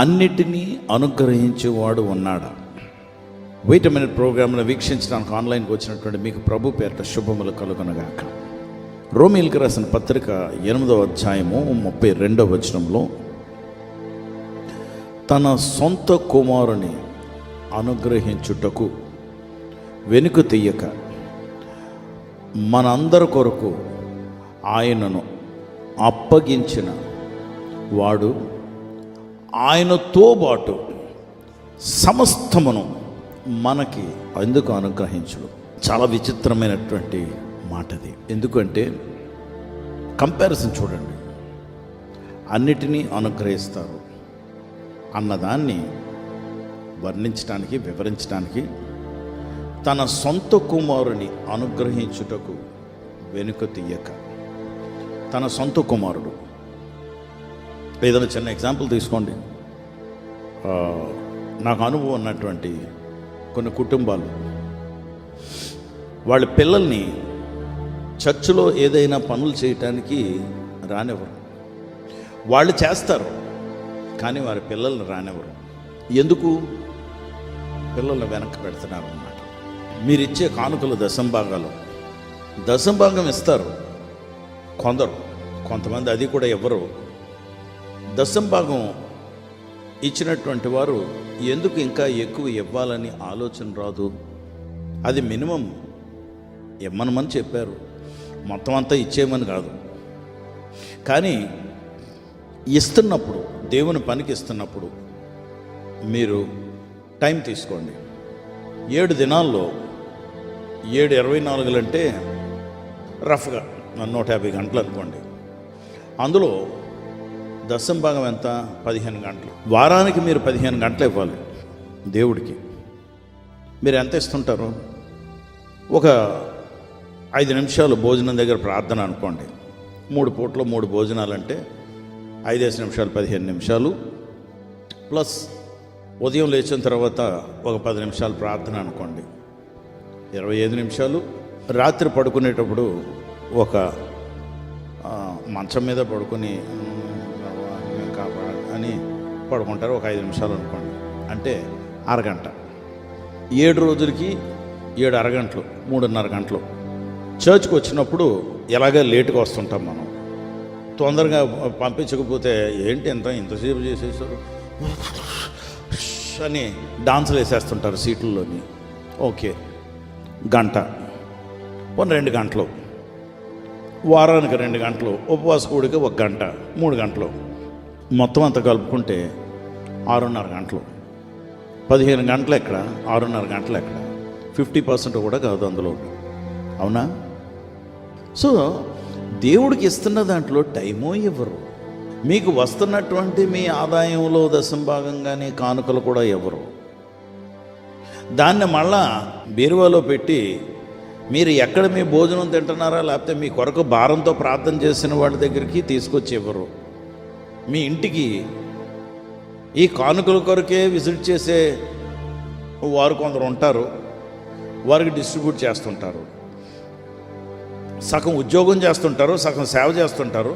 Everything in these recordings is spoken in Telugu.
అన్నిటినీ అనుగ్రహించేవాడు ఉన్నాడా? వెయిట్ మినిట్ ప్రోగ్రామ్ను వీక్షించడానికి ఆన్లైన్కి వచ్చినటువంటి మీకు ప్రభు పేరిట శుభములు కలుగునగాక. రోమీయులకు రాసిన పత్రిక 8వ అధ్యాయము 32వ వచనంలో తన సొంత కుమారుని అనుగ్రహించుటకు వెనుక తీయక మనందరి కొరకు ఆయనను అప్పగించిన వాడు ఆయనతో పాటు సమస్తమును మనకి ఎందుకు అనుగ్రహించడు? చాలా విచిత్రమైనటువంటి మాట అది. ఎందుకంటే కంపారిజన్ చూడండి, అన్నిటినీ అనుగ్రహిస్తారు అన్నదాన్ని వర్ణించడానికి, వివరించడానికి తన సొంత కుమారుని అనుగ్రహించుటకు వెనుక తీయక, తన సొంత కుమారుడు. ఏదైనా చిన్న ఎగ్జాంపుల్ తీసుకోండి. నాకు అనుభవం ఉన్నటువంటి కొన్ని కుటుంబాలు వాళ్ళ పిల్లల్ని చర్చిలో ఏదైనా పనులు చేయటానికి రానివ్వరు. వాళ్ళు చేస్తారు కానీ వారి పిల్లల్ని రానివ్వరు. ఎందుకు? పిల్లల్ని వెనక్కి పెడుతున్నారు అన్నమాట. మీరు ఇచ్చే కానుకలు దశంభాగం ఇస్తారు కొందరు, కొంతమంది అది కూడా ఇవ్వరు. దశంభాగం ఇచ్చినటువంటి వారు ఎందుకు ఇంకా ఎక్కువ ఇవ్వాలని ఆలోచన రాదు. అది మినిమం ఇవ్వమని చెప్పారు, మొత్తం అంతా ఇచ్చేయమని కాదు. కానీ ఇస్తున్నప్పుడు, దేవుని పనికి ఇస్తున్నప్పుడు మీరు టైం తీసుకోండి. 7 దినాల్లో 7/24 అంటే రఫ్గా 150 గంటలు అనుకోండి. అందులో దశంభాగం ఎంత? 15 గంటలు. వారానికి మీరు 15 గంటలు ఇవ్వాలి దేవుడికి. మీరు ఎంత ఇస్తుంటారు? ఒక 5 నిమిషాలు భోజనం దగ్గర ప్రార్థన అనుకోండి. 3 పూటలు 3 భోజనాలు అంటే 5 నిమిషాలు 15 నిమిషాలు, ప్లస్ ఉదయం లేచిన తర్వాత ఒక 10 నిమిషాలు ప్రార్థన అనుకోండి, 25 నిమిషాలు. రాత్రి పడుకునేటప్పుడు ఒక మంచం మీద పడుకొని అని పడుకుంటారు, ఒక 5 నిమిషాలు అనుకోండి, అంటే అరగంట. 7 రోజులకి 7 అరగంటలు, 3.5 గంటలు. చర్చ్కి వచ్చినప్పుడు ఎలాగ లేటుగా వస్తుంటాం మనం. తొందరగా పంపించకపోతే ఏంటి ఇంతసేపు చేసేసారు అని డాన్సులు వేసేస్తుంటారు సీట్లలోని. ఓకే, గంట, 2 గంటలు, వారానికి 2 గంటలు, ఉపవాస కూడికి 1 గంట, 3 గంటలు, మొత్తం అంతా కలుపుకుంటే 6.5 గంటలు. 15 గంటలు ఎక్కడ, 6.5 గంటలు ఎక్కడ? 50% కూడా కాదు అందులో, అవునా? సో దేవుడికి ఇస్తున్న దాంట్లో టైమో ఇవ్వరు. మీకు వస్తున్నటువంటి మీ ఆదాయంలో దశంభాగంగానే కానుకలు కూడా ఇవ్వరు. దాన్ని మళ్ళా బీరువాలో పెట్టి మీరు ఎక్కడ మీ భోజనం తింటున్నారా, లేకపోతే మీ కొరకు భారంతో ప్రార్థన చేసిన వాళ్ళ దగ్గరికి తీసుకొచ్చి ఇవ్వరు. మీ ఇంటికి ఈ కానుకల కొరకే విజిట్ చేసే వారు కొందరు ఉంటారు, వారికి డిస్ట్రిబ్యూట్ చేస్తుంటారు. సగం ఉద్యోగం చేస్తుంటారు, సగం సేవ చేస్తుంటారు.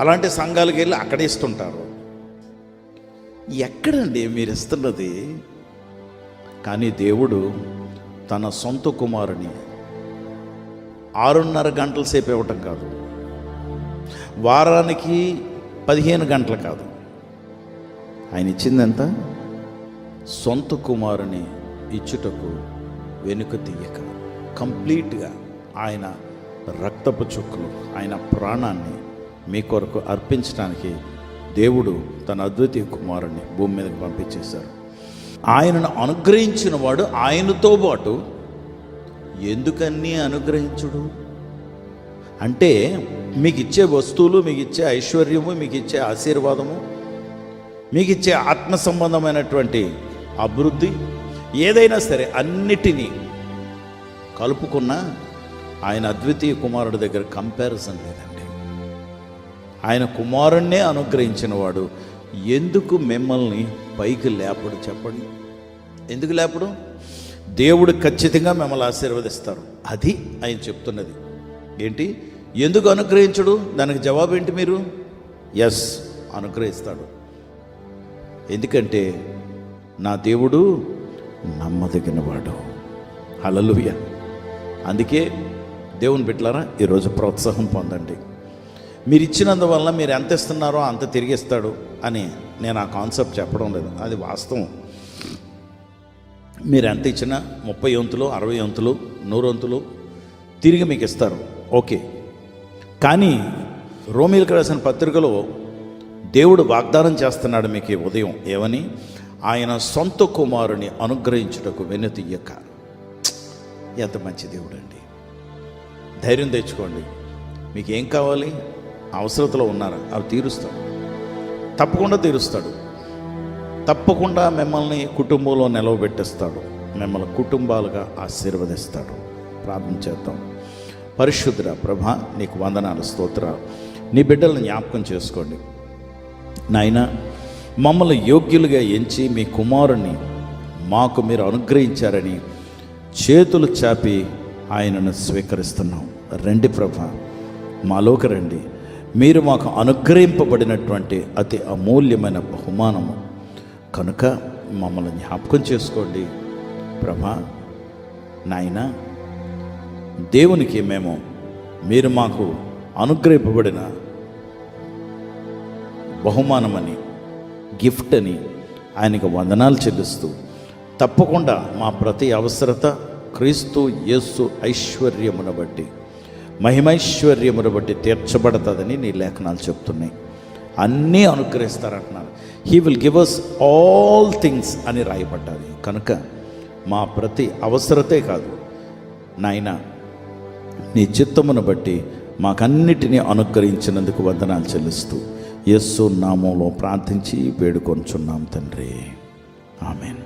అలాంటి సంఘాలకు వెళ్ళి అక్కడ ఇస్తుంటారు. ఎక్కడండి మీరు ఇస్తున్నది? కానీ దేవుడు తన సొంత కుమారుని 6.5 గంటల సేపు ఇవ్వటం కాదు, వారానికి 15 గంటలు కాదు, ఆయన ఇచ్చిందంత సొంత కుమారుని ఇచ్చుటకు వెనుక తీయక, కంప్లీట్గా ఆయన రక్తపు చుక్కలు, ఆయన ప్రాణాన్ని మీ కొరకు అర్పించడానికి దేవుడు తన అద్వితీయ కుమారుని భూమి మీదకి పంపించేశారు. ఆయనను అనుగ్రహించిన వాడు ఆయనతో పాటు ఎందుకన్నీ అనుగ్రహించుడు? అంటే మీకు ఇచ్చే వస్తువులు, మీకు ఇచ్చే ఐశ్వర్యము, మీకు ఇచ్చే ఆశీర్వాదము, మీకు ఇచ్చే ఆత్మ సంబంధమైనటువంటి అభివృద్ధి ఏదైనా సరే అన్నిటినీ కలుపుకున్న ఆయన అద్వితీయ కుమారుడి దగ్గర కంపారిజన్ లేదండి. ఆయన కుమారుణ్ణే అనుగ్రహించిన వాడు ఎందుకు మిమ్మల్ని పైకి లేపడు? చెప్పండి, ఎందుకు లేపడు? దేవుడు ఖచ్చితంగా మిమ్మల్ని ఆశీర్వదిస్తారు. అది ఆయన చెప్తున్నది. ఏంటి? ఎందుకు అనుగ్రహించడు? దానికి జవాబు ఏంటి? మీరు ఎస్, అనుగ్రహిస్తాడు. ఎందుకంటే నా దేవుడు నమ్మదగినవాడు. హల్లెలూయా. అందుకే దేవుని బిడ్డలారా, ఈరోజు ప్రోత్సాహం పొందండి. మీరు ఇచ్చినందువల్ల మీరు ఎంత ఇస్తున్నారో అంత తిరిగిస్తాడు అని నేను ఆ కాన్సెప్ట్ చెప్పడం లేదు, అది వాస్తవం. మీరు ఎంత ఇచ్చినా 30 వంతులు, 60 వంతులు, 100 వంతులు తిరిగి మీకు ఇస్తారు, ఓకే. కానీ రోమీయులకు రాసిన పత్రికలో దేవుడు వాగ్దానం చేస్తున్నాడు మీకు ఈ ఉదయం. ఏమని? ఆయన సొంత కుమారుని అనుగ్రహించుటకు వెనుతీయక. ఎంత మంచి దేవుడు అండి. ధైర్యం తెచ్చుకోండి. మీకు ఏం కావాలి? అవసరతలో ఉన్నారా? అవి తీరుస్తాడు, తప్పకుండా తీరుస్తాడు. తప్పకుండా మిమ్మల్ని కుటుంబంలో నిలవబెట్టిస్తాడు, మిమ్మల్ని కుటుంబాలుగా ఆశీర్వదిస్తాడు. ప్రార్థన చేద్దాం. పరిశుద్ధుడా ప్రభా, నీకు వందనాలు, స్తోత్రాలు. నీ బిడ్డలను జ్ఞాపకం చేసుకోండి నాయన. మమ్మల్ని యోగ్యులుగా ఎంచి మీ కుమారుని మాకు మీరు అనుగ్రహించారని చేతులు చాపి ఆయనను స్వీకరిస్తున్నాం. రండి ప్రభా, మాలోకి రండి. మీరు మాకు అనుగ్రహింపబడినటువంటి అతి అమూల్యమైన బహుమానము కనుక మమ్మల్ని జ్ఞాపకం చేసుకోండి ప్రభా. నాయన, దేవునికి మేము మీరు మాకు అనుగ్రహింపబడిన బహుమానమని, గిఫ్ట్ అని ఆయనకు వందనాలు చెల్లిస్తూ, తప్పకుండా మా ప్రతి అవసరత క్రీస్తు యేసు ఐశ్వర్యమును బట్టి, మహిమైశ్వర్యమును బట్టి తీర్చబడుతుందని నీ లేఖనాలు చెప్తున్నాయి. అన్నీ అనుగ్రహిస్తారంటున్నారు. He will give us all things అని రాయబడ్డాది. కనుక మా ప్రతి అవసరతే కాదు నాయన, నీ చిత్తమును బట్టి మాకన్నిటినీ అనుగ్రహించినందుకు వందనాలు చెల్లిస్తూ యేసు నామములో ప్రార్థించి వేడుకొంచున్నాం తండ్రి. ఆమేన్.